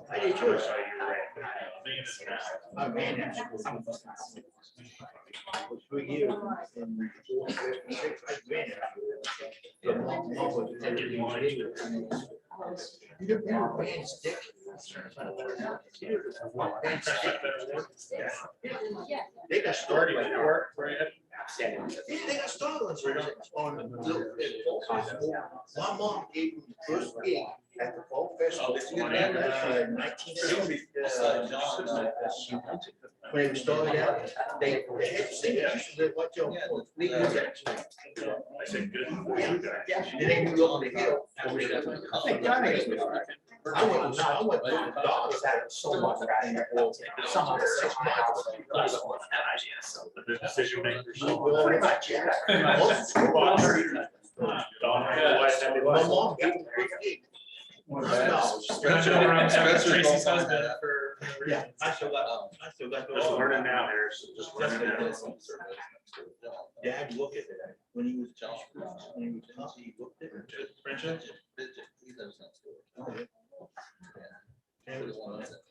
I did too. Oh, man, that's for you. They got started in Newark. They got started on my mom gave me the first gig at the fall festival. 1960. When they started out, they had singers that what y'all need to do. I said, good. Then they moved on the hill. I went to the dogs had so much. Some of the 6 miles. The decision makers. Pretty much, yeah. My mom gave me the first gig. Tracy's husband for. Yeah, I still got Just learning now, Harrison, just learning now. Dad looked at it when he was when he was tough, he looked at it.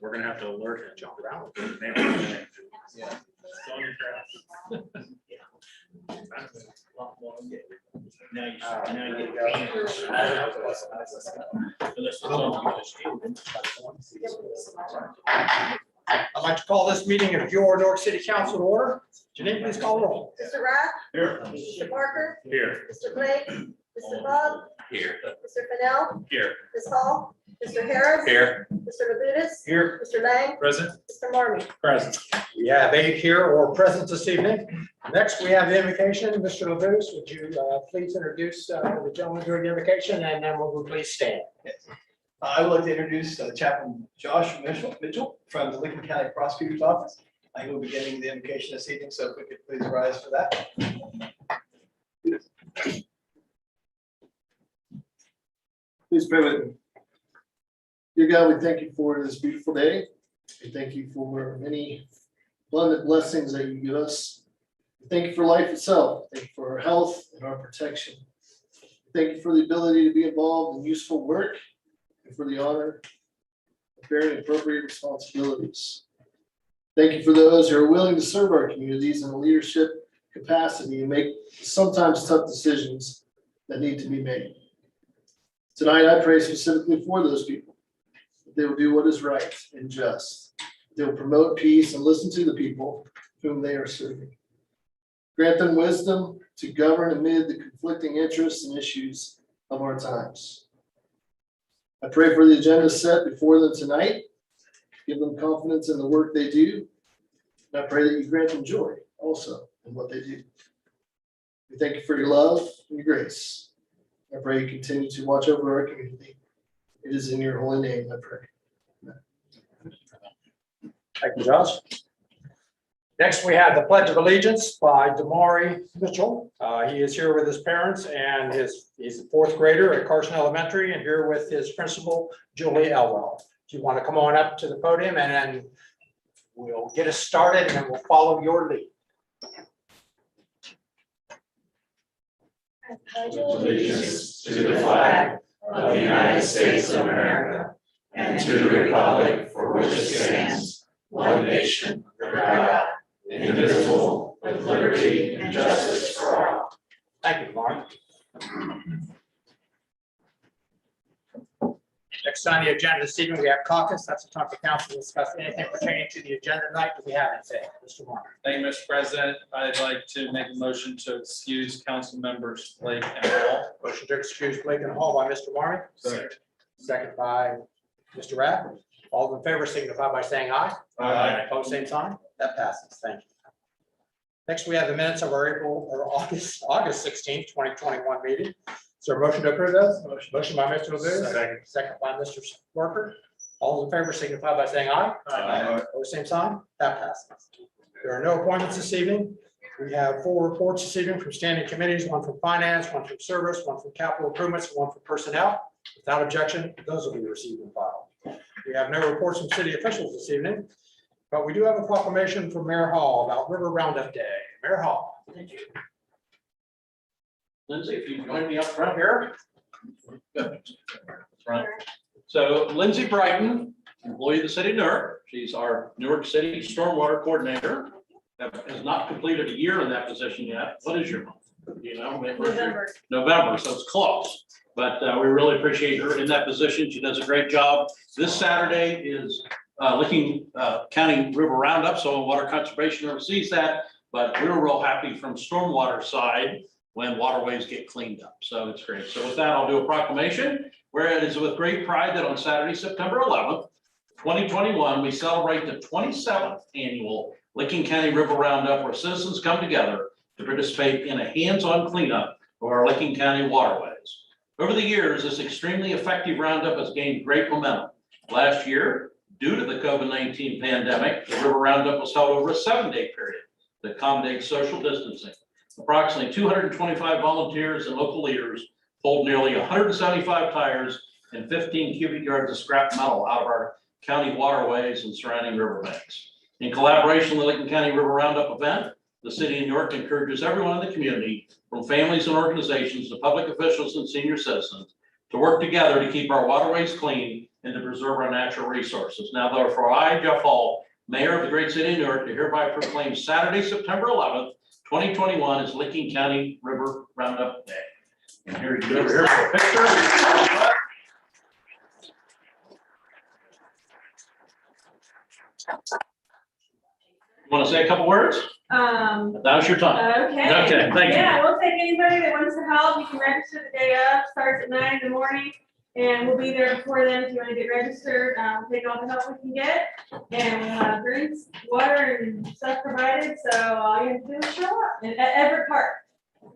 We're gonna have to alert him, jump around. Yeah. Now you get. I'd like to call this meeting of your Newark City Council to order. Janine, please call the roll. Mr. Rath? Here. Mr. Parker? Here. Mr. Blake? Mr. Bub? Here. Mr. Fennell? Here. Ms. Hall? Mr. Harris? Here. Mr. Labutus? Here. Mr. Lang? Present. Mr. Marmy? Present. We have 8 here or present this evening. Next, we have the invocation. Mr. Labutus, would you please introduce the gentleman during the invocation, and then we'll please stand. I would like to introduce Chaplain Josh Mitchell from the Lincoln County Prosecutor's Office. I will be getting the invocation this evening, so if we could please rise for that. Please pray with me. Dear God, we thank you for this beautiful day. We thank you for many abundant blessings that you give us. We thank you for life itself. Thank you for our health and our protection. Thank you for the ability to be involved in useful work and for the honor of bearing appropriate responsibilities. Thank you for those who are willing to serve our communities in a leadership capacity and make sometimes tough decisions that need to be made. Tonight, I pray specifically for those people. That they will do what is right and just. They will promote peace and listen to the people whom they are serving. Grant them wisdom to govern amid the conflicting interests and issues of our times. I pray for the agenda set before them tonight. Give them confidence in the work they do. And I pray that you grant them joy also in what they do. We thank you for your love and your grace. I pray you continue to watch over our community. It is in your holy name I pray. Thank you, Josh. Next, we have the Pledge of Allegiance by Damari Mitchell. He is here with his parents, and he's a 4th grader at Carson Elementary, and here with his principal, Julie Elwell. If you want to come on up to the podium, and then we'll get us started, and then we'll follow your lead. Allegiance to the flag of the United States of America and to the republic for which it stands, one nation, under God, indivisible, with liberty and justice for all. Thank you, Mark. Next on the agenda this evening, we have caucus. That's the time for council to discuss anything pertaining to the agenda tonight. Do we have anything? Mr. Mark. Thank you, Mr. President. I'd like to make a motion to excuse council members Blake and Hall. Motion to excuse Blake and Hall by Mr. Marmy. Second by Mr. Rath. All in favor signify by saying aye. Aye. Opposed, same sign. That passes. Thank you. Next, we have the minutes of our August 16th, 2021 meeting. Is there a motion to approve those? Motion by Mr. Labutus. Second by Mr. Worker. All in favor signify by saying aye. Aye. Opposed, same sign. That passes. There are no appointments this evening. We have 4 reports this evening from standing committees, 1 from finance, 1 from service, 1 from capital improvements, 1 from personnel. Without objection, those will be received and filed. We have no reports from city officials this evening, but we do have a proclamation from Mayor Hall about River Roundup Day. Mayor Hall. Thank you. Lindsay, if you join me up front here. Right. So Lindsay Brighton, employee of the city of Newark, she's our Newark City Stormwater Coordinator. Has not completed a year in that position yet. What is your month? You know, November. November, so it's close. But we really appreciate her in that position. She does a great job. This Saturday is Licking County River Roundup, so Water Conservation oversees that. But we're real happy from stormwater side when waterways get cleaned up. So it's great. So with that, I'll do a proclamation. Where it is with great pride that on Saturday, September 11th, 2021, we celebrate the 27th annual Licking County River Roundup, where citizens come together to participate in a hands-on cleanup of our Licking County waterways. Over the years, this extremely effective roundup has gained great momentum. Last year, due to the COVID-19 pandemic, the River Roundup was held over a 7-day period to accommodate social distancing. Approximately 225 volunteers and local leaders pulled nearly 175 tires and 15 cubic yards of scrap metal out of our county waterways and surrounding riverbanks. In collaboration with the Licking County River Roundup event, the city of Newark encourages everyone in the community, from families and organizations to public officials and senior citizens, to work together to keep our waterways clean and to preserve our natural resources. Now, therefore, I, Jeff Hall, Mayor of the great city of Newark, do hereby proclaim Saturday, September 11th, 2021 as Licking County River Roundup Day. And here you go over here for a picture. Want to say a couple words? Now's your time. Okay. Okay, thank you. Yeah, we'll take anybody that wants to help. You can register the day of, starts at 9 in the morning. And we'll be there before then if you want to get registered, take all the help we can get. And we'll have drinks, water and stuff provided. So all you have to do is show up at Everett Park.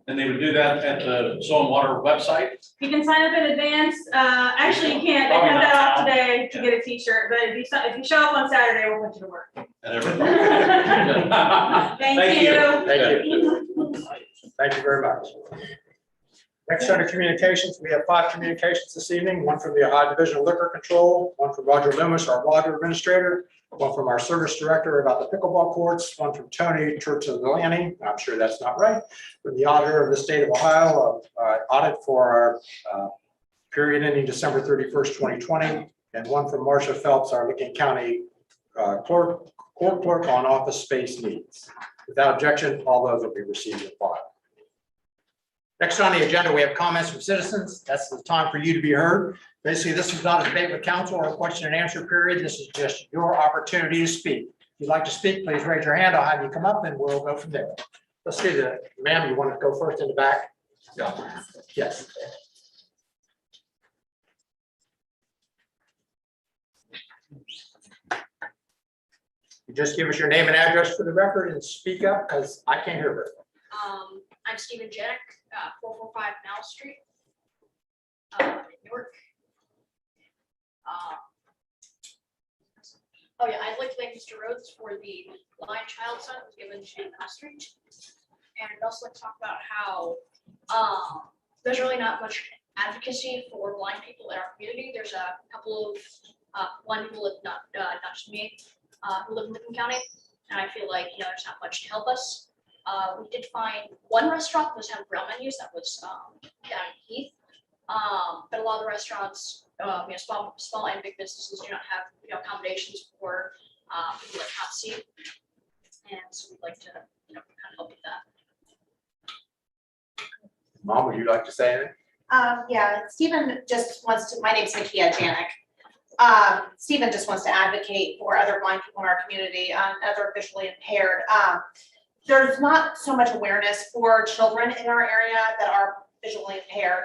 And they would do that at the Soil and Water website? You can sign up in advance. Actually, you can't. They Probably cut not that off now. today to get a t-shirt. But if you show up on Saturday, we'll put you to work. At Everett. Thank you. Thank you. Thank you very much. Next under communications, we have 5 communications this evening, one from the Ohio Division of Liquor Control, one from Roger Loomis, our water administrator, one from our service director about the pickleball courts, one from Tony Church-Lanny, I'm sure that's not right, from the auditor of the state of Ohio, audit for our period ending December 31st, 2020, and one from Marcia Phelps, our Licking County court clerk on office space needs. Without objection, all those will be received and filed. Next on the agenda, we have comments from citizens. That's the time for you to be heard. Basically, this is not a debate with council or a question and answer period. This is just your opportunity to speak. If you'd like to speak, please raise your hand. I'll have you come up and we'll go from there. Let's do that. Ma'am, you want to go first in the back? Yeah. Yes. You just give us your name and address for the record and speak up because I can't hear very well. I'm Stephen Jack, 445 Mall Street, Newark. Oh yeah, I'd like to thank Mr. Rhodes for the blind child sign that was given to Mall Street. And I'd also like to talk about how there's really not much advocacy for blind people in our community. There's a couple of blind people, not just me, who live in Licking County. And I feel like, there's not much to help us. We did find one restaurant that was having braille menus that was down in Heath. But a lot of the restaurants, small and big businesses do not have accommodations for people that can't see. And so we'd like to kind of help with that. Mom, would you like to say anything? Yeah, Stephen just wants to, my name's Nakia Janik. Stephen just wants to advocate for other blind people in our community, other visually impaired. There's not so much awareness for children in our area that are visually impaired.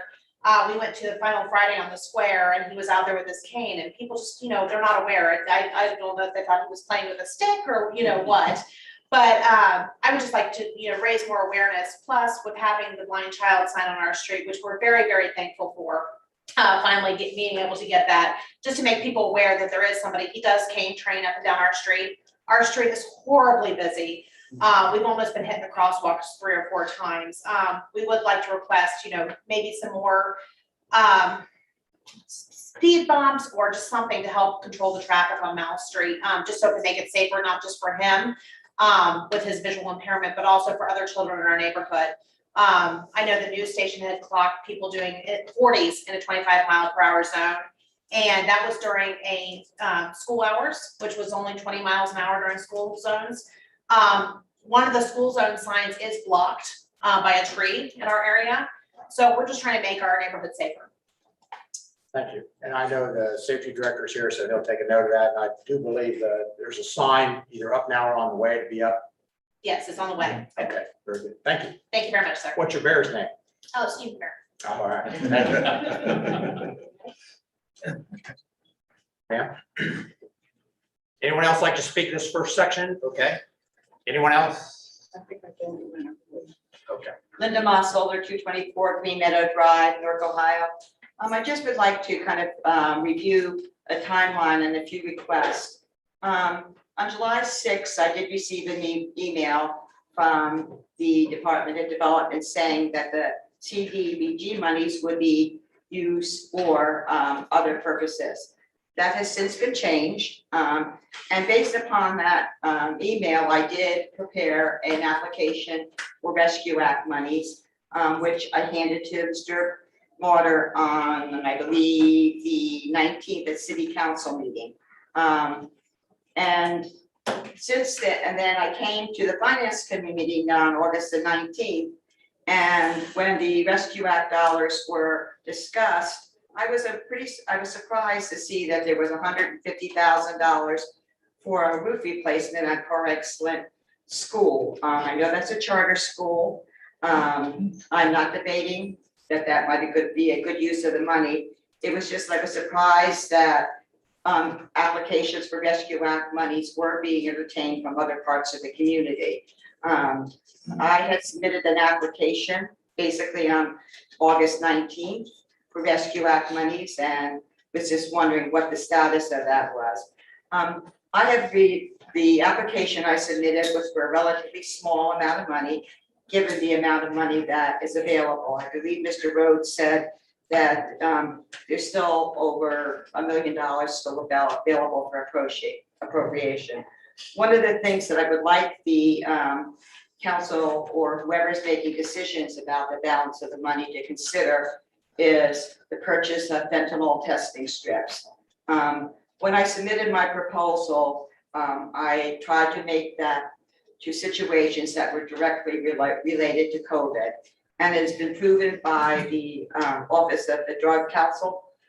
We went to the Final Friday on the square and he was out there with his cane and people just, they're not aware. I don't know if they thought he was playing with a stick or, what. But I would just like to, raise more awareness. Plus with having the blind child sign on our street, which we're very, very thankful for. Finally being able to get that, just to make people aware that there is somebody, he does cane train up and down our street. Our street is horribly busy. We've almost been hitting the crosswalks 3 or 4 times. We would like to request, maybe some more speed bumps or just something to help control the traffic on Mall Street, just so to make it safer, not just for him with his visual impairment, but also for other children in our neighborhood. I know the news station had clocked people doing 40s in a 25-mile-per-hour zone. And that was during a school hours, which was only 20 miles an hour during school zones. One of the school zone signs is blocked by a tree in our area. So we're just trying to make our neighborhood safer. Thank you. And I know the safety director is here, so he'll take a note of that. And I do believe that there's a sign either up now or on the way to be up. Yes, it's on the way. Okay, very good. Thank you. Thank you very much, sir. What's your bear's name? Oh, Steve Bear. All right. Thank you. Ma'am? Anyone else like to speak this first section? Okay. Anyone else? Okay. Linda Moss, Older 224 Green Meadow Drive, Newark, Ohio. I just would like to kind of review a timeline and a few requests. On July 6th, I did receive an email from the Department of Development saying that the CDBG monies would be used for other purposes. That has since been changed. And based upon that email, I did prepare an application for Rescue Act monies, which I handed to Mr. Lauder on, I believe, the 19th at City Council meeting. And since then, and then I came to the Finance Committee meeting on August the 19th. And when the Rescue Act dollars were discussed, I was surprised to see that there was $150,000 for a roof replacement at Par Excellent School. I know that's a charter school. I'm not debating that might be a good use of the money. It was just like a surprise that applications for Rescue Act monies were being entertained from other parts of the community. I had submitted an application basically on August 19th for Rescue Act monies and was just wondering what the status of that was. I have the application I submitted was for a relatively small amount of money, given the amount of money that is available. I believe Mr. Rhodes said that there's still over $1 million still available for appropriation. One of the things that I would like the council or whoever's making decisions about the balance of the money to consider is the purchase of fentanyl testing strips. When I submitted my proposal, I tried to make that to situations that were directly related to COVID. And it's been proven by the Office of the Drug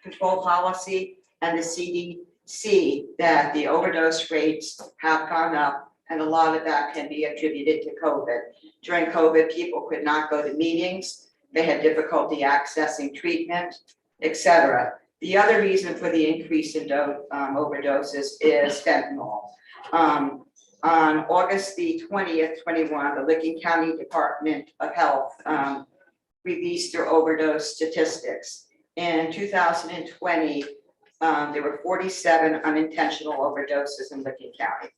Control Policy and the CDC that the overdose rates have gone up, and a lot of that can be attributed to COVID. During COVID, people could not go to meetings, they had difficulty accessing treatment, etc. The other reason for the increase in overdoses is fentanyl. On August the 20th, 21, the Licking County Department of Health released their overdose statistics. In 2020, there were 47 unintentional overdoses in Licking County.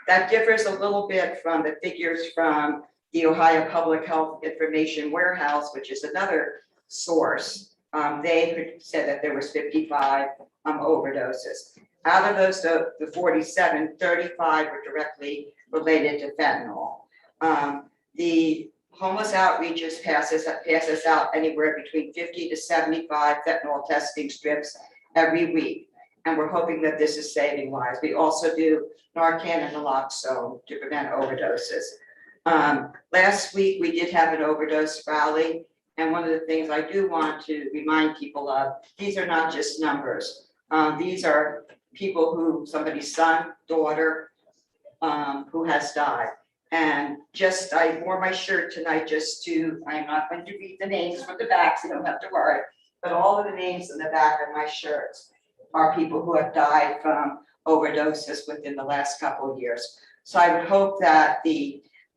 That differs a little bit from the figures from the Ohio Public Health Information Warehouse, which is another source. They said that there was 55 overdoses. Out of those, the 47, 35 were directly related to fentanyl. The homeless outreaches passes out anywhere between 50 to 75 fentanyl testing strips every week. And we're hoping that this is saving lives. We also do Narcan and naloxone to prevent overdoses. Last week, we did have an overdose rally. And one of the things I do want to remind people of, these are not just numbers. These are people who, somebody's son, daughter, who has died. And just, I wore my shirt tonight I'm not going to read the names from the back, so you don't have to worry. But all of the names in the back of my shirts are people who have died from overdoses within the last couple of years. So I would hope that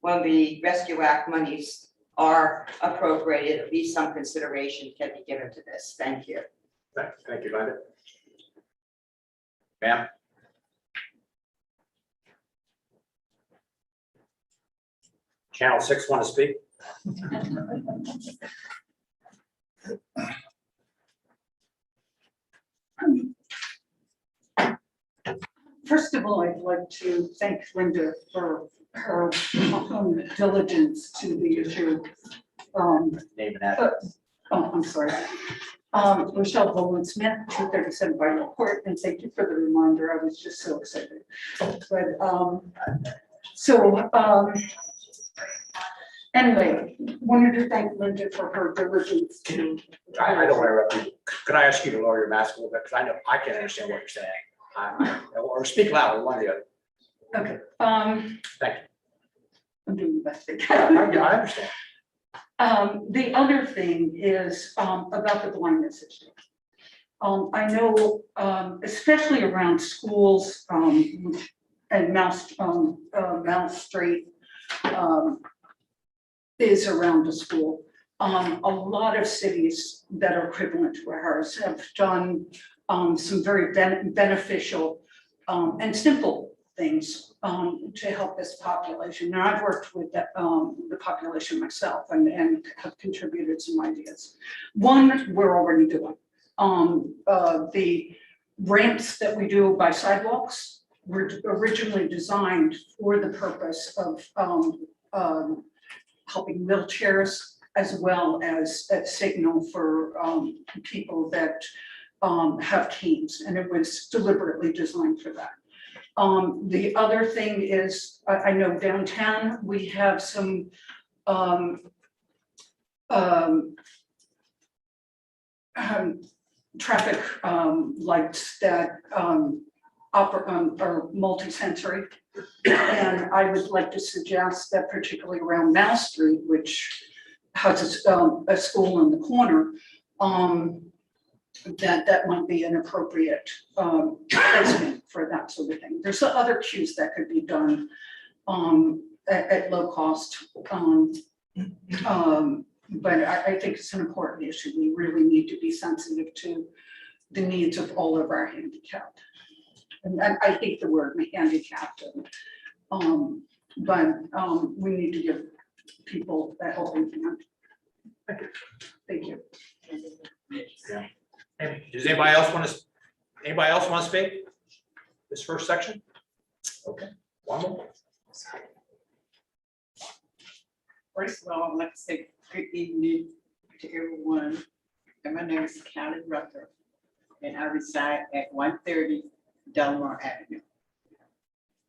when the Rescue Act monies are appropriated, at least some consideration can be given to this. Thank you. Thank you, Linda. Ma'am. Channel 6 want to speak? First of all, I'd like to thank Linda for her diligence to the issue. Name and address. I'm sorry. Rochelle Bowman Smith, 237 Vital Court, and thank you for the reminder. I was just so excited. But anyway, wanted to thank Linda for her diligence to. I don't want to interrupt you. Could I ask you to lower your mask a little bit? Because I know I can't understand what you're saying. Or speak louder, one or the other. Okay. Thank you. I'm doing the best I can. I understand. The other thing is about the blindness issue. I know, especially around schools, and Mouse Street is around the school. A lot of cities that are equivalent to ours have done some very beneficial and simple things to help this population. And I've worked with the population myself and have contributed some ideas. One, we're already doing. The ramps that we do by sidewalks were originally designed for the purpose of helping wheelchairs as well as a signal for people that have canes, and it was deliberately designed for that. The other thing is, I know downtown, we have some traffic lights that are multi-sensory. And I would like to suggest that particularly around Mouse Street, which has a school in the corner, that might be an appropriate placement for that sort of thing. There's other cues that could be done at low cost. But I think it's an important issue. We really need to be sensitive to the needs of all of our handicapped. And I hate the word handicapped, but we need to give people that helping hand. Thank you. Yeah. Does anybody else want to speak? This first section? Okay, one more. First of all, I'd like to say good evening to everyone. And my name is Callie Rucker, and I reside at 130 Delmar Avenue.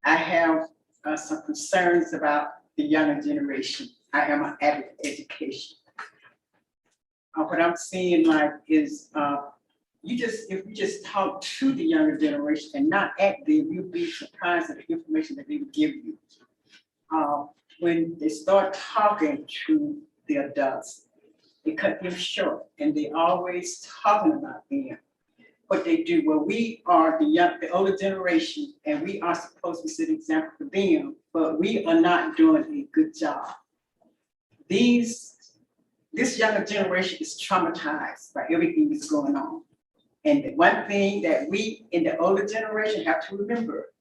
I have some concerns about the younger generation. I am an advocate for education. What I'm seeing like is if you just talk to the younger generation and not at them, you'll be surprised at the information that they will give you. When they start talking to the adults, they cut them short, and they always talking about them. What they do, well, we are the older generation, and we are supposed to set an example for them, but we are not doing a good job. This younger generation is traumatized by everything that's going on. And the one thing that we in the older generation have to remember,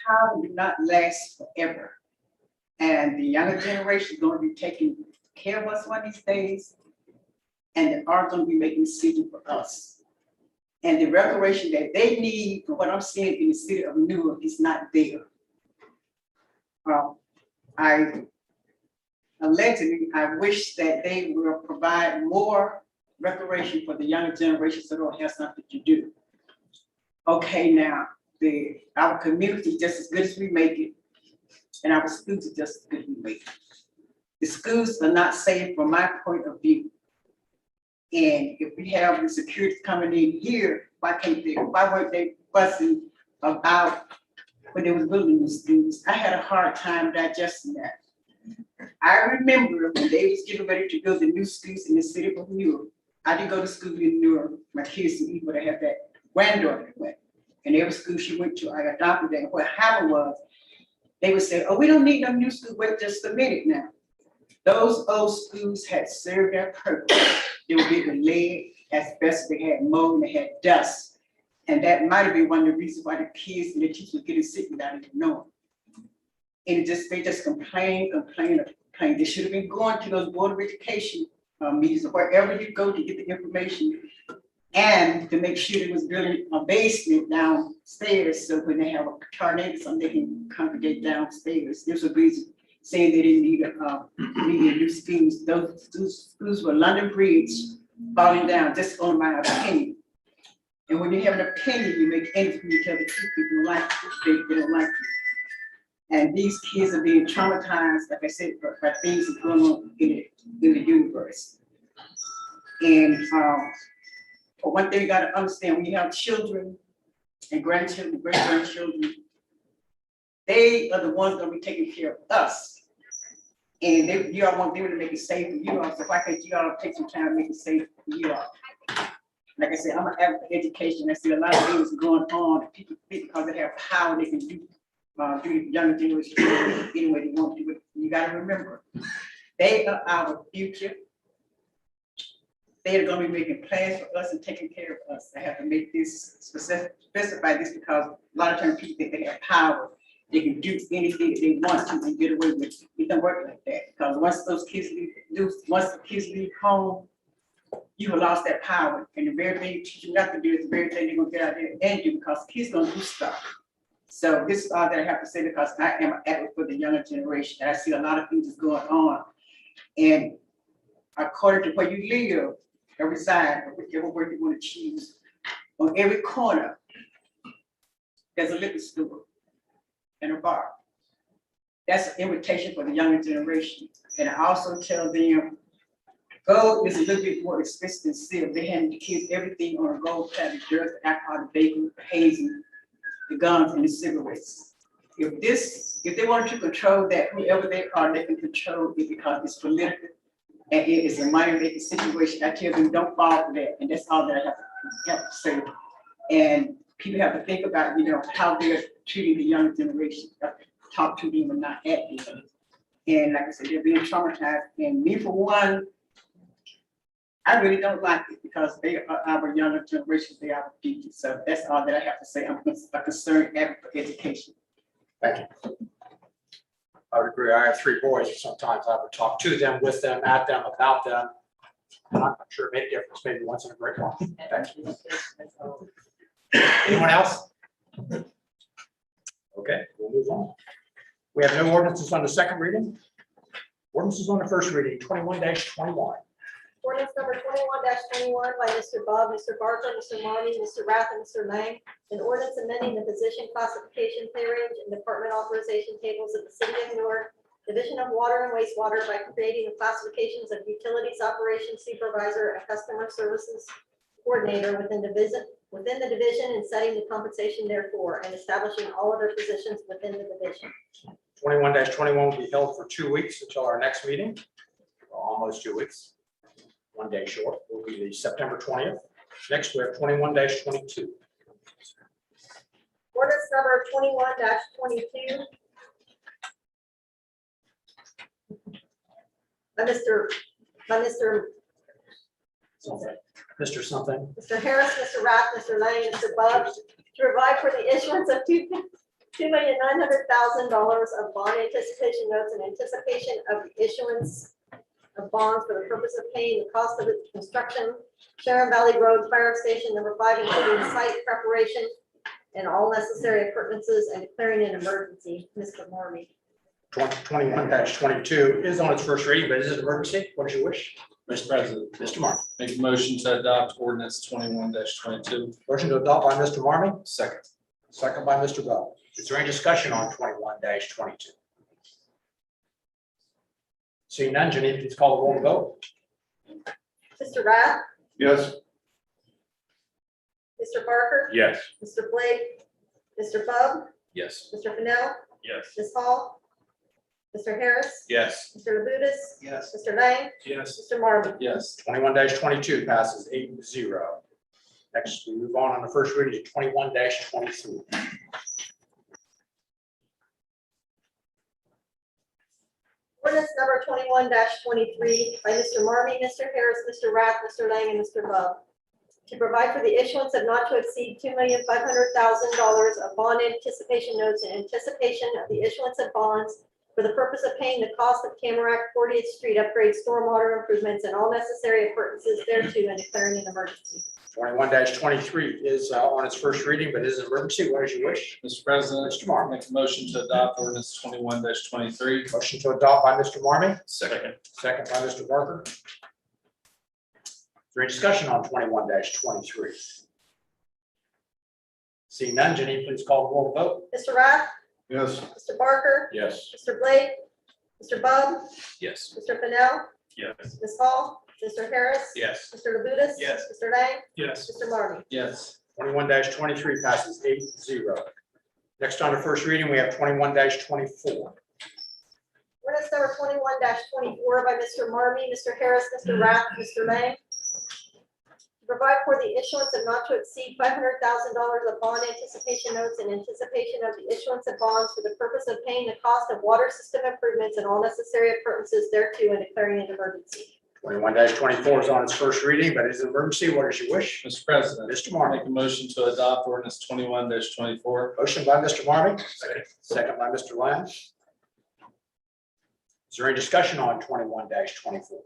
power will not last forever. And the younger generation is going to be taking care of us one of these days, and they are going to be making decisions for us. And the reparation that they need, for what I'm seeing in the city of Newark, is not there. Allegedly, I wish that they will provide more reparation for the younger generation so they don't have something to do. Okay, now, our community is just as good as we make it, and our schools are just as good as we make it. The schools are not safe from my point of view. And if we have the security coming in here, why weren't they fussing about when they was building the schools? I had a hard time digesting that. I remember when they was getting ready to build the new schools in the city of Newark. I didn't go to school in Newark. My kids didn't even have that granddaughter that went. And every school she went to, I adopted that. What happened was, they would say, oh, we don't need no new school. Wait just a minute now. Those old schools had served their purpose. They were getting lead, asbestos, they had mold, they had dust. And that might have been one of the reasons why the kids and the teachers were getting sick without even knowing. And they just complained. They should have been going to those Board of Education meetings or wherever you go to get the information And to make sure there was really a basement downstairs, so when they have a tornado, so they can congregate downstairs. This was reason saying they didn't need a new schools. Those schools were London Bridge falling down, just on my opinion. And when you have an opinion, you make anything you tell the truth, people don't like it, they don't like it. And these kids are being traumatized, like I said, by things that going on in the universe. And for one thing, you gotta understand, when you have children and grandchildren, great-grandchildren, they are the ones gonna be taking care of us. And you all want them to make it safe for you all, so why can't you all take some time to make it safe for you all? Like I said, I'm an advocate for education. I see a lot of things going on, that people think because they have power, they can do the young generation any way they want to do it. You gotta remember, they are our future. They are gonna be making plans for us and taking care of us. I have to make this specify this because a lot of times people think they have power. They can do anything that they want to and get away with it. It doesn't work like that, because once the kids leave home, you have lost that power. And the very thing you teach them not to do is the very thing they're gonna get out there and do, because kids gonna do stuff. So this is all that I have to say, because I am an advocate for the younger generation, and I see a lot of things that's going on. And according to where you live, or reside, or whichever word you want to choose, on every corner, there's a liquor store and a bar. That's an invitation for the younger generation. And I also tell them, gold is a little bit more expensive than silver. They hand the kids everything on a gold platter: drugs, alcohol, the bacon, the hazing, the guns, and the cigarettes. If they wanted to control that, whoever they are, they can control it, because it's political and it is a money-making situation. I tell them, don't fall for that, and that's all that I have to say. And people have to think about, how they're treating the younger generation, talk to them and not at them. And like I said, they're being traumatized. And me, for one, I really don't like it, because they are our younger generation, they are our future. So that's all that I have to say. I'm a concerned advocate for education. Thank you. I would agree. I have 3 boys, and sometimes I would talk to them, with them, at them, about them. And I'm not sure it made a difference, maybe once in a great while. Thank you. Anyone else? Okay, we'll move on. We have no ordinances on the second reading. Ordinances on the first reading, 21-21. Ordinance number 21-21 by Mr. Bub, Mr. Barker, Mr. Marmy, Mr. Rath, and Mr. Lang. An ordinance amending the position classification, pay range, and department authorization tables of the city of Newark, division of water and wastewater, by creating the classifications of utilities operations supervisor and customer services coordinator within the division, and setting the compensation therefore, and establishing all other positions within the division. 21-21 will be held for 2 weeks until our next meeting, almost 2 weeks. 1 day short will be the September 20th. Next, we have 21-22. Ordinance number 21-22 by Mr. Something. Mr. Harris, Mr. Rath, Mr. Lang, Mr. Bub, to provide for the issuance of $2,900,000 of bond anticipation notes in anticipation of the issuance of bonds for the purpose of paying the cost of its construction, Sharon Valley Road Fire Station number 5, including site preparation and all necessary appurtenances, and declaring an emergency. Mr. Marmy. 21-22 is on its first reading, but is it an emergency? What is your wish? Mr. President, Mr. Marmy. make a motion to adopt ordinance 21-22. Motion to adopt by Mr. Marmy, Second. second by Mr. Bell. Is there any discussion on 21-22? Seeing none, Janine, please call the roll and vote. Mr. Rath, Yes. Mr. Barker, Yes. Mr. Blake, Mr. Bub, Yes. Mr. Fennell, Yes. Ms. Hall, Mr. Harris, Yes. Mr. Labutus, Yes. Mr. Lang, Yes. Mr. Marmy. Yes. 21-22 passes 8-0. Next, we move on the first reading to 21-23. Ordinance number 21-23 by Mr. Marmy, Mr. Harris, Mr. Rath, Mr. Lang, and Mr. Bub, to provide for the issuance of not to exceed $2,500,000 of bond anticipation notes in anticipation of the issuance of bonds for the purpose of paying the cost of Tamarack 40th Street upgrade, stormwater improvements, and all necessary appurtenances thereto, and declaring an emergency. 21-23 is on its first reading, but is an emergency. What is your wish? Mr. President, Mr. Marmy. make a motion to adopt ordinance 21-23. Motion to adopt by Mr. Marmy, Second. second by Mr. Barker. Is there any discussion on 21-23? Seeing none, Janine, please call the roll to vote. Mr. Rath, Yes. Mr. Barker, Yes. Mr. Blake, Mr. Bub, Yes. Mr. Fennell, Yes. Ms. Hall, Mr. Harris. Yes. Mr. Labutus. Yes. Mr. Lang, Yes. Mr. Marmy. Yes. 21-23 passes 8-0. Next on the first reading, we have 21-24. Ordinance number 21-24 by Mr. Marmy, Mr. Harris, Mr. Rath, Mr. Lang. To provide for the issuance of not to exceed $500,000 of bond anticipation notes in anticipation of the issuance of bonds for the purpose of paying the cost of water system improvements and all necessary appurtenances thereto and declaring an emergency. 21-24 is on its first reading, but it is an emergency. What is your wish? Mr. President, Mr. Marmy. make a motion to adopt ordinance 21-24. Motion by Mr. Marmy, second by Mr. Lang. Is there any discussion on 21-24?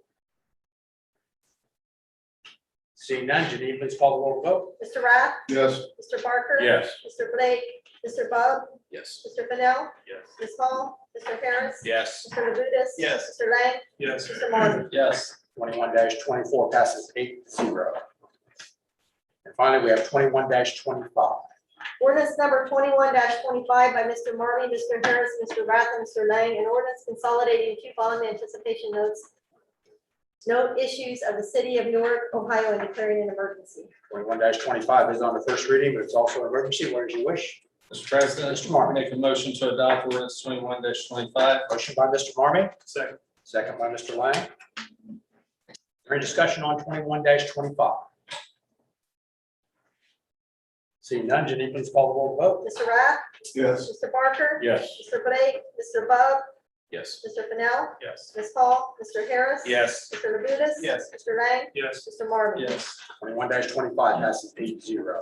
Seeing none, Janine, please call the roll to vote. Mr. Rath, Yes. Mr. Barker. Yes. Mr. Blake, Mr. Bub, Yes. Mr. Fennell, Yes. Ms. Hall, Mr. Harris. Yes. Mr. Labutus. Yes. Mr. Lang, Yes. Mr. Marmy. Yes. 21-24 passes 8-0. And finally, we have 21-25. Ordinance number 21-25 by Mr. Marmy, Mr. Harris, Mr. Rath, and Mr. Lang, an ordinance consolidating two bond anticipation notes, note issues of the city of Newark, Ohio, and declaring an emergency. 21-25 is on the first reading, but it's also an emergency. What is your wish? Mr. President, Mr. Marmy. make a motion to adopt ordinance 21-25. Motion by Mr. Marmy, Second. second by Mr. Lang. Is there any discussion on 21-25? Seeing none, Janine, please call the roll to vote. Mr. Rath, Yes. Mr. Barker. Yes. Mr. Blake, Mr. Bub, Yes. Mr. Fennell, Yes. Ms. Hall, Mr. Harris. Yes. Mr. Labutus. Yes. Mr. Lang, Yes. Mr. Marmy. Yes. 21-25 passes 8-0.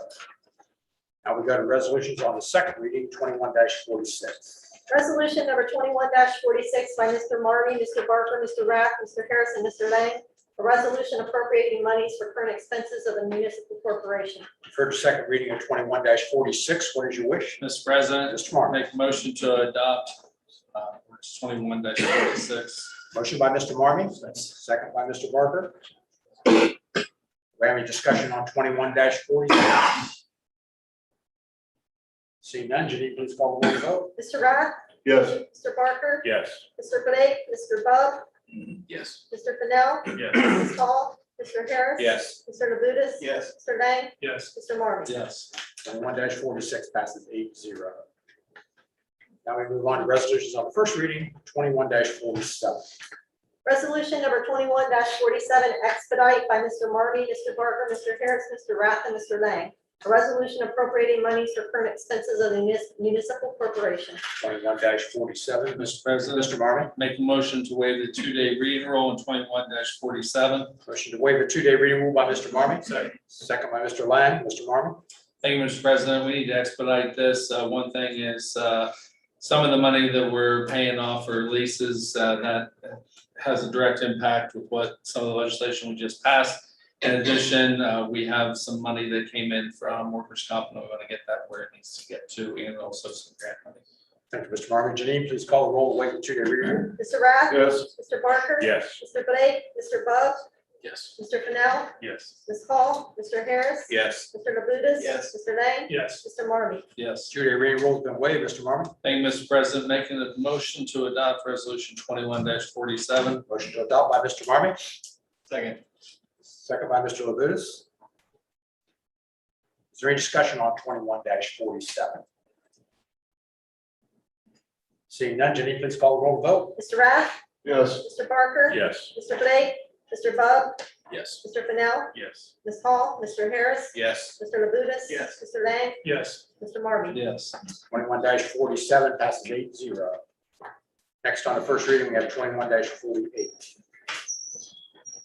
Now we go to resolutions on the second reading, 21-46. Resolution number 21-46 by Mr. Marmy, Mr. Barker, Mr. Rath, Mr. Harris, and Mr. Lang. A resolution appropriating monies for current expenses of a municipal corporation. You've heard the second reading of 21-46. What is your wish? Mr. President, Mr. Marmy. make a motion to adopt ordinance 21-46. Motion by Mr. Marmy, second by Mr. Barker. Do we have any discussion on 21-46? Seeing none, Janine, please call the roll to vote. Mr. Rath, Yes. Mr. Barker, Yes. Mr. Blake, Mr. Bub, Yes. Mr. Fennell, Yes. Ms. Hall, Mr. Harris. Yes. Mr. Labutus. Yes. Mr. Lang, Yes. Mr. Marmy. Yes. 21-46 passes 8-0. Now we move on to resolutions on the first reading, 21-47. Resolution number 21-47 expedite by Mr. Marmy, Mr. Barker, Mr. Harris, Mr. Rath, and Mr. Lang. A resolution appropriating monies for current expenses of the municipal corporation. 21-47, Mr. President, Mr. Marmy. make a motion to waive the 2-day reading rule on 21-47. Motion to waive the 2-day reading rule by Mr. Marmy. Second by Mr. Lang. Mr. Marmy. Thank you, Mr. President. We need to expedite this. One thing is, some of the money that we're paying off for leases, that has a direct impact with what some of the legislation we just passed. In addition, we have some money that came in from workers' comp, and we want to get that where it needs to get to, and also some grant money. Thank you, Mr. Marmy. Janine, please call the roll to waive the 2-day reading rule. Mr. Rath. Yes. Mr. Barker. Yes. Mr. Blake, Mr. Bub, Yes. Mr. Fennell, Yes. Ms. Hall, Mr. Harris. Yes. Mr. Labutus. Yes. Mr. Lang. Yes. Mr. Marmy. Yes. 2-day reading rule has been waived. Mr. Marmy. Thank you, Mr. President, making the motion to adopt resolution 21-47. Motion to adopt by Mr. Marmy. Second. Second by Mr. Labutus. Is there any discussion on 21-47? Seeing none, Janine, please call the roll to vote. Mr. Rath, Yes. Mr. Barker. Yes. Mr. Blake, Mr. Bub, Yes. Mr. Fennell, Yes. Ms. Hall, Mr. Harris. Yes. Mr. Labutus. Yes. Mr. Lang, Yes. Mr. Marmy. Yes. 21-47 passes 8-0. Next on the first reading, we have 21-48.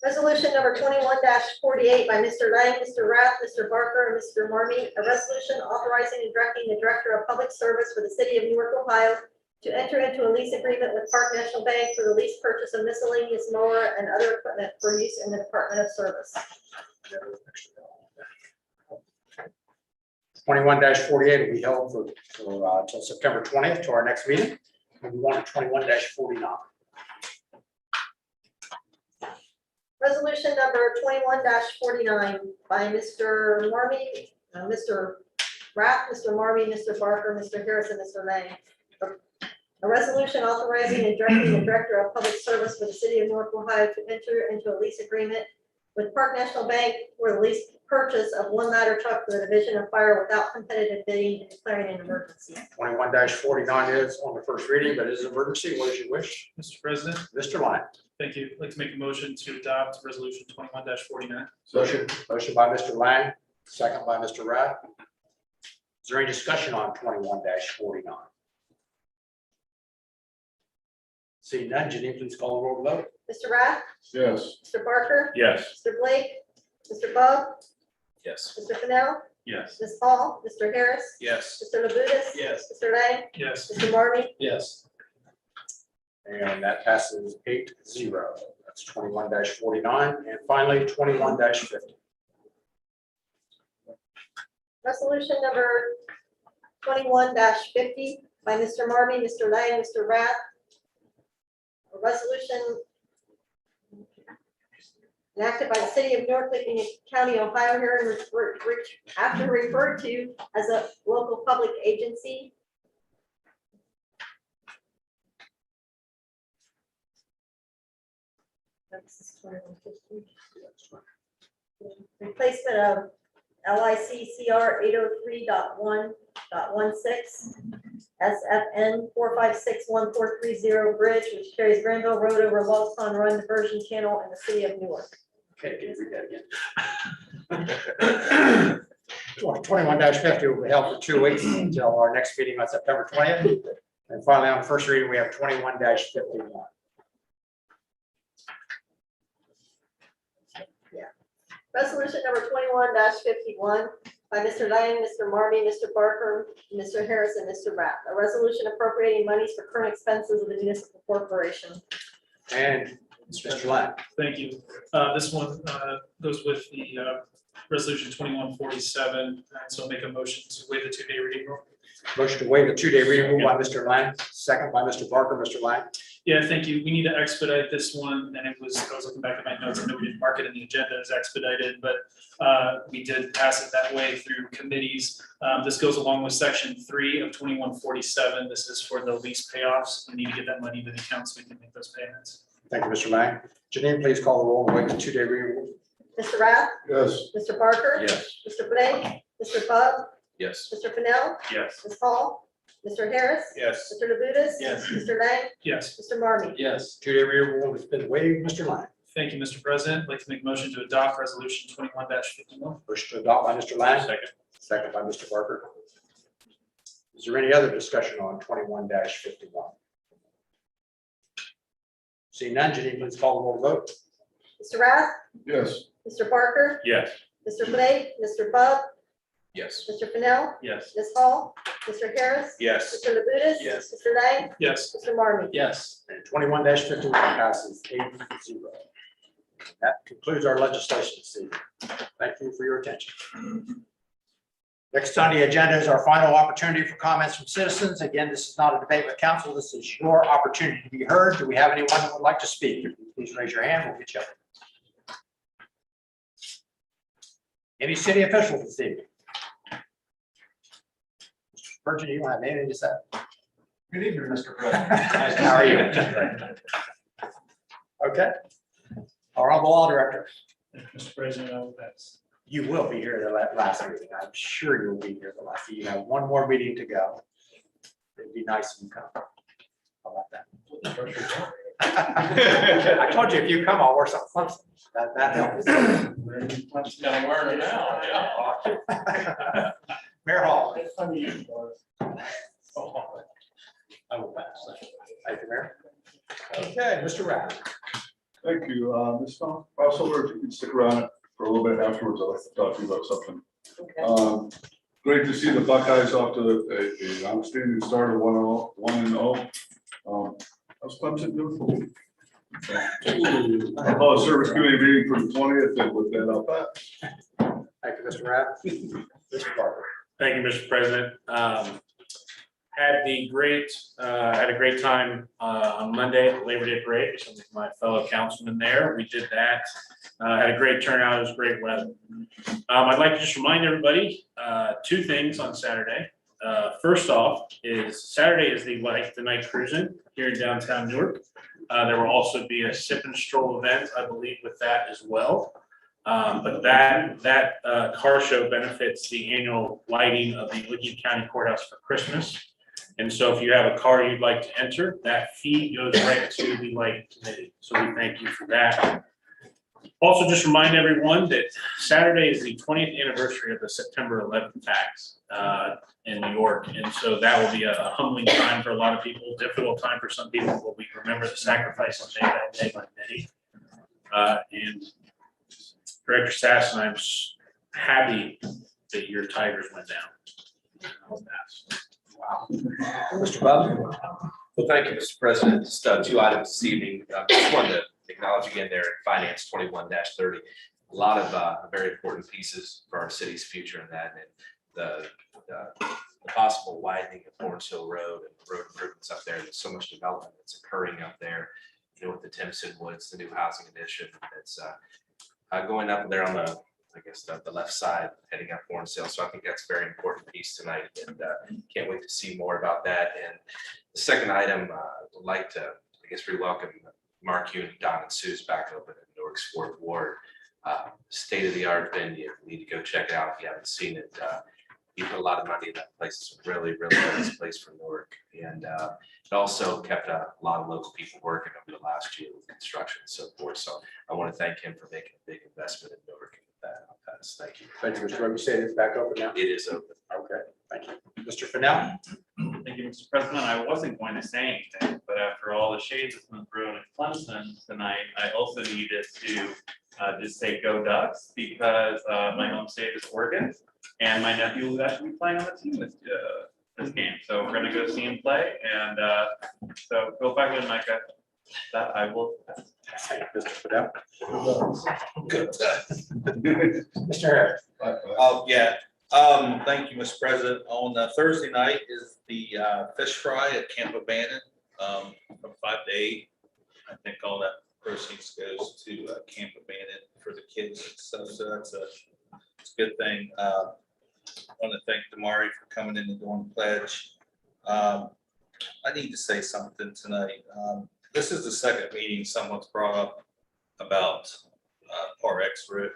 Resolution number 21-48 by Mr. Lang, Mr. Rath, Mr. Barker, and Mr. Marmy. A resolution authorizing and directing the Director of Public Service for the City of Newark, Ohio to enter into a lease agreement with Park National Bank for the lease purchase of miscellaneous mower and other equipment for use in the Department of Service. 21-48 will be held for till September 20th to our next meeting. And we want 21-49. Resolution number 21-49 by Mr. Marmy, Mr. Rath, Mr. Marmy, Mr. Barker, Mr. Harris, and Mr. Lang. A resolution authorizing and directing the Director of Public Service for the City of Newark, Ohio to enter into a lease agreement with Park National Bank for the lease purchase of one ladder truck for the Division of Fire without competitive bidding and declaring an emergency. 21-49 is on the first reading, but it is an emergency. What is your wish? Mr. President, Mr. Lyon. thank you. I'd like to make a motion to adopt resolution 21-49. Motion by Mr. Lang, second by Mr. Rath. Is there any discussion on 21-49? See none, Janine, please call the roll to vote. Mr. Rath, Yes. Mr. Barker, Yes. Mr. Blake, Mr. Bub, Yes. Mr. Fennell, Yes. Ms. Hall, Mr. Harris, Yes. Mr. Labutus. Yes. Mr. Lang, Yes. Mr. Marmy, Yes. And that passes 8-0. That's 21-49. And finally, 21-50. resolution number 21-50 by Mr. Marmy, Mr. Lang, Mr. Rath. A resolution enacted by the City of Newark, Licking County, Ohio, here after referred to as a local public agency. That's 21-50. Replacement of LICCR 803.1.16 SFN 4561430 bridge, which carries Granville Road over Lost Pond Run diversion channel in the city of Newark. Okay, can you read that again? 21-50 will be held for 2 weeks until our next meeting on September 20th. And finally, on the first reading, we have 21-51. Resolution number 21-51 by Mr. Lang, Mr. Marmy, Mr. Barker, Mr. Harris, and Mr. Rath. A resolution appropriating monies for current expenses of the municipal corporation. And Mr. Lang. Thank you. This one goes with the resolution 21-47, and so make a motion to waive the 2-day reading rule. Motion to waive the 2-day reading rule by Mr. Lang, second by Mr. Barker. Mr. Lang. Yeah, thank you. We need to expedite this one, and I was looking back at my notes, I know we didn't mark it in the agenda as expedited, but we did pass it that way through committees. This goes along with section 3 of 21-47. This is for the lease payoffs. We need to get that money to the account so we can make those payments. Thank you, Mr. Lang. Janine, please call the roll and waive the 2-day reading rule. Mr. Rath, Yes. Mr. Barker, Yes. Mr. Blake, Mr. Bub, Yes. Mr. Fennell, Yes. Ms. Hall, Mr. Harris, Yes. Mr. Labutus. Yes. Mr. Lang, Yes, Mr. Marmy. yes. 2-day reading rule has been waived. Mr. Lang. Thank you, Mr. President. I'd like to make a motion to adopt resolution 21-51. Motion to adopt by Mr. Lang. Second. Second by Mr. Barker. Is there any other discussion on 21-51? Seeing none, Janine, please call the roll to vote. Mr. Rath, Yes. Mr. Barker, Yes. Mr. Blake, Mr. Bub, Yes. Mr. Fennell, Yes. Ms. Hall, Mr. Harris, Yes. Mr. Labutus. Yes. Mr. Lang, Yes. Mr. Marmy. Yes. And 21-51 passes 8-0. That concludes our legislation this evening. Thank you for your attention. Next on the agenda is our final opportunity for comments from citizens. Again, this is not a debate with council. This is your opportunity to be heard. Do we have anyone that would like to speak? Please raise your hand. We'll get you up. Any city officials this evening? Mr. Spurgeon, you don't have anything to say? Good evening, Mr. President. How are you? Okay. Our honorable law director. Mr. President, all that's. You will be here the last meeting. I'm sure you'll be here the last. You have one more meeting to go. It'd be nice if you come. How about that? I told you if you come, I'll wear something fun. That helps. Gonna learn it now, yeah. Mayor Hall. I will pass. Thank you, Mayor. Okay, Mr. Rath. Thank you, Ms. Fong. Also, if you can stick around for a little bit afterwards, I'd like to talk to you about something. Great to see the Buckeyes off to a outstanding start of 1-0. How's Clemson doing? I'll call a service committee meeting for the 20th and with that up. Thank you, Mr. Rath. Mr. Barker. Thank you, Mr. President. Had a great time on Monday, Labor Day parade, some of my fellow councilmen there. We did that. Had a great turnout. It was great weather. I'd like to just remind everybody, two things on Saturday. First off is Saturday is the night cruising here in downtown Newark. There will also be a sip and stroll event, I believe, with that as well. But that car show benefits the annual lighting of the Licking County Courthouse for Christmas. And so if you have a car you'd like to enter, that fee goes right to the lighting committee. So we thank you for that. Also, just remind everyone that Saturday is the 20th anniversary of the September 11th attacks in New York. And so that will be a humbling time for a lot of people, difficult time for some people, but we remember the sacrifices made that day by many. And Director Sass, I'm happy that your Tigers went down. Wow. Mr. Bub? Well, thank you, Mr. President. Just two items this evening. Just wanted to acknowledge again there at Finance 21-30. A lot of very important pieces for our city's future in that, and the possible widening of Lawrence Hill Road and the road improvements up there. There's so much development that's occurring up there, you know, with the Timpson Woods, the new housing addition that's going up there on the, I guess, the left side, heading up Lawrence Hill. So I think that's a very important piece tonight, and can't wait to see more about that. And the second item, would like to, I guess, re-welcome Mark, you and Don and Sue's back open in Newark's 4th Ward. State-of-the-art venue. You need to go check it out if you haven't seen it. You put a lot of money in that place. It's a really, really nice place for Newark. And it also kept a lot of local people working over the last year with construction and so forth. So I want to thank him for making a big investment in Newark. And with that, I'll pass. Thank you. Thank you, Mr. Webb. You say it's back open now? It is open. Okay, thank you. Mr. Fennell? Thank you, Mr. President. I wasn't going to say anything, but after all the shades that's been thrown at Clemson tonight, I also needed to just say go Ducks, because my home state is Oregon, and my nephew will actually be playing on the team this game. So we're going to go see him play, and so go back with Micah. That I will. Mr. Fennell? Good. Mr. Harris? Yeah. Thank you, Mr. President. On Thursday night is the fish fry at Camp Abandon from 5 to 8. I think all that proceeds goes to Camp Abandon for the kids and stuff. So that's a good thing. I want to thank Damari for coming in and doing the pledge. I need to say something tonight. This is the second meeting someone's brought up about Par X roof.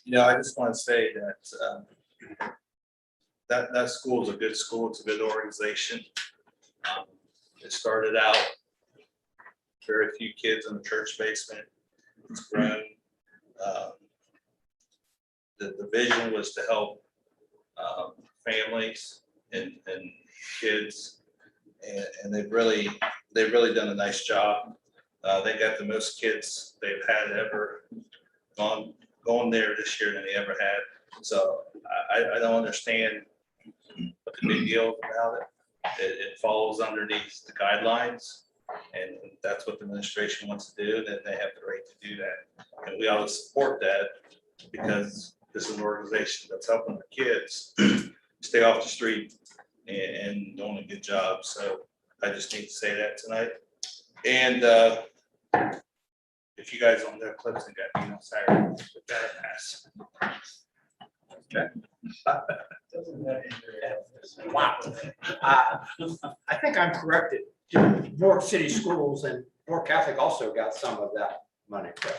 You know, I just want to say that that school is a good school. It's a good organization. It started out very few kids in the church basement. It's grown. The vision was to help families and kids, and they've really done a nice job. They got the most kids they've had ever gone there this year than they ever had. So I don't understand what the big deal about it. It falls underneath the guidelines, and that's what the administration wants to do. Then they have the right to do that, and we ought to support that, because this is an organization that's helping the kids stay off the street and doing a good job. So I just need to say that tonight. And if you guys don't know, Clemson got beat on Saturday, with that pass. Okay. Wow. I think I'm corrected. Newark City Schools and Newark Catholic also got some of that money. Okay.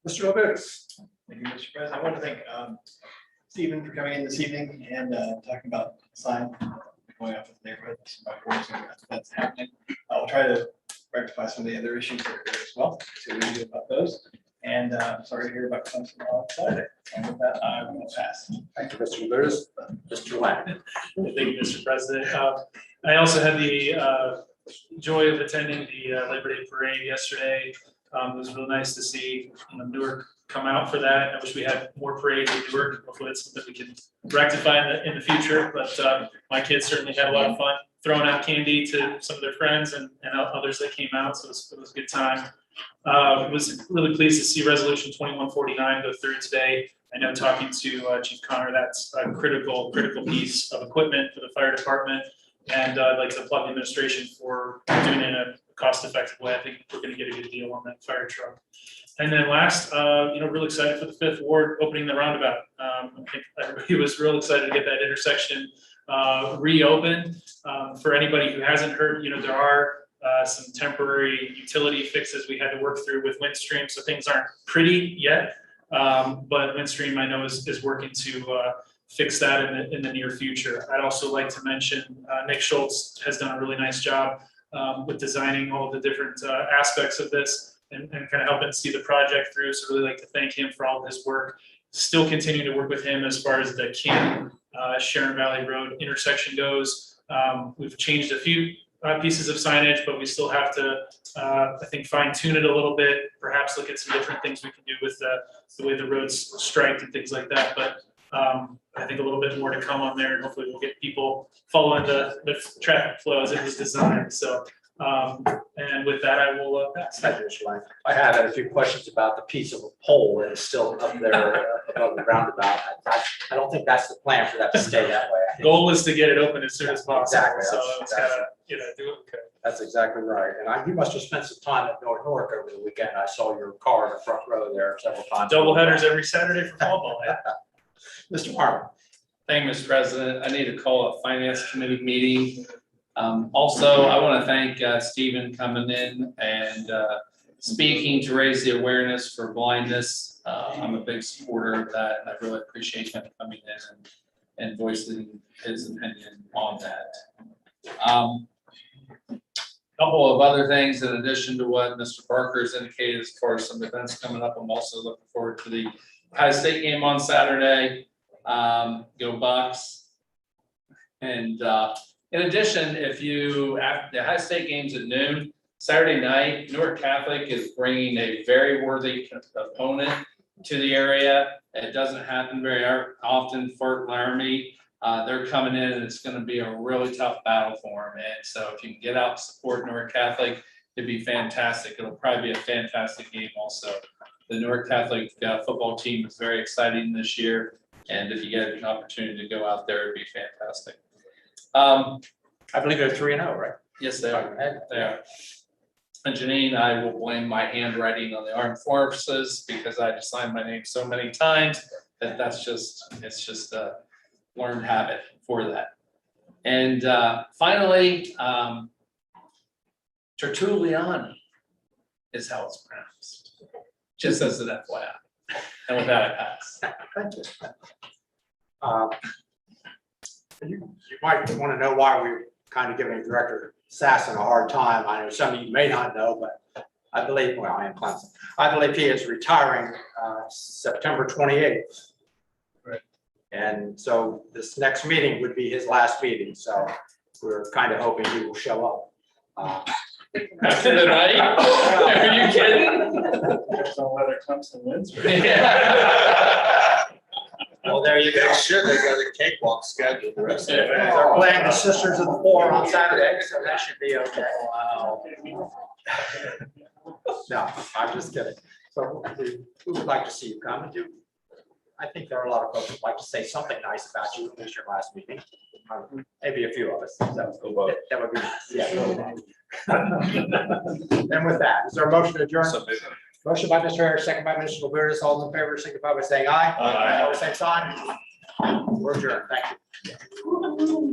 Mr. Levitas. Thank you, Mr. President. I want to thank Stephen for coming in this evening and talking about sign going off in the neighborhood. That's happening. I'll try to rectify some of the other issues that are there as well. See what we do about those. And sorry to hear about Clemson on Saturday. And with that, I will pass. Thank you, Mr. Levitas. Mr. Lang. Thank you, Mr. President. I also had the joy of attending the Labor Day parade yesterday. It was really nice to see Newark come out for that. I wish we had more parades in Newark. Hopefully it's something we can rectify in the future. But my kids certainly had a lot of fun throwing out candy to some of their friends and others that came out. So it was a good time. Was really pleased to see resolution 2149 go through today. I know talking to Chief Connor, that's a critical piece of equipment for the fire department. And I'd like to applaud the administration for doing it in a cost-effective way. I think we're gonna get a good deal on that fire truck. And then last, really excited for the 5th Ward opening the roundabout. I think everybody was real excited to get that intersection reopened. For anybody who hasn't heard, there are some temporary utility fixes we had to work through with Windstream, so things aren't pretty yet. But Windstream, I know, is working to fix that in the near future. I'd also like to mention Nick Schultz has done a really nice job with designing all of the different aspects of this and kind of helping see the project through. So really like to thank him for all of his work. Still continue to work with him as far as the King Sharon Valley Road intersection goes. We've changed a few pieces of signage, but we still have to, I think, fine tune it a little bit, perhaps look at some different things we can do with the way the road's striped and things like that. But I think a little bit more to come on there, and hopefully we'll get people following the traffic flow as it was designed. So, and with that, I will pass. I have had a few questions about the piece of a pole that is still up there above the roundabout. I don't think that's the plan for that to stay that way. I think Goal is to get it open as soon as possible. Exactly. So it's gotta, do it. Okay. that's exactly right. And you must have spent some time at Newark over the weekend. I saw your car in the front row there several times. Double headers every Saturday for fall ball. Yeah. Mr. Martin. Thank you, Mr. President. I need to call a finance committee meeting. Also, I want to thank Stephen coming in and speaking to raise the awareness for blindness. I'm a big supporter of that, and I really appreciate him coming in and voicing his opinion on that. Couple of other things in addition to what Mr. Barker has indicated as far as some events coming up. I'm also looking forward to the High State game on Saturday. Go Bucks. And in addition, after the High State game's at noon, Saturday night, Newark Catholic is bringing a very worthy opponent to the area. It doesn't happen very often for Laramie. They're coming in and it's going to be a really tough battle for them. And so if you can get out and support Newark Catholic, it'd be fantastic. It'll probably be a fantastic game also. The Newark Catholic football team is very exciting this year. And if you get an opportunity to go out there, it'd be fantastic. I believe they're 3-0, right? Yes, they are. They are. And Janine, I will blame my handwriting on the armed forces because I just signed my name so many times that it's just a learned habit for that. And finally, Tertulliani is how it's pronounced, just as an FYI. And with that, I pass. Thank you. You might want to know why we're kind of giving Director Sassen a hard time. I know some of you may not know, but I believe, well, I am Clemson. I believe he is retiring September 28th. Right. And so this next meeting would be his last meeting. So we're kind of hoping he will show up. After the night? Are you kidding? So whether Clemson wins. Well, there you go. Sure, they got a cakewalk scheduled the rest of the day. They're playing the Sisters of the Poor on Saturday, so that should be okay. Wow. No, I'm just kidding. So we would like to see you come and do. I think there are a lot of folks who'd like to say something nice about you. It was your last meeting. Maybe a few of us. So that would be nice. Yeah. And with that, is there a motion to adjourn? Motion by Mr. Harris, second by Mr. Labutus. All in favor, signify by saying aye. Aye. All same sign. We're adjourned. Thank you.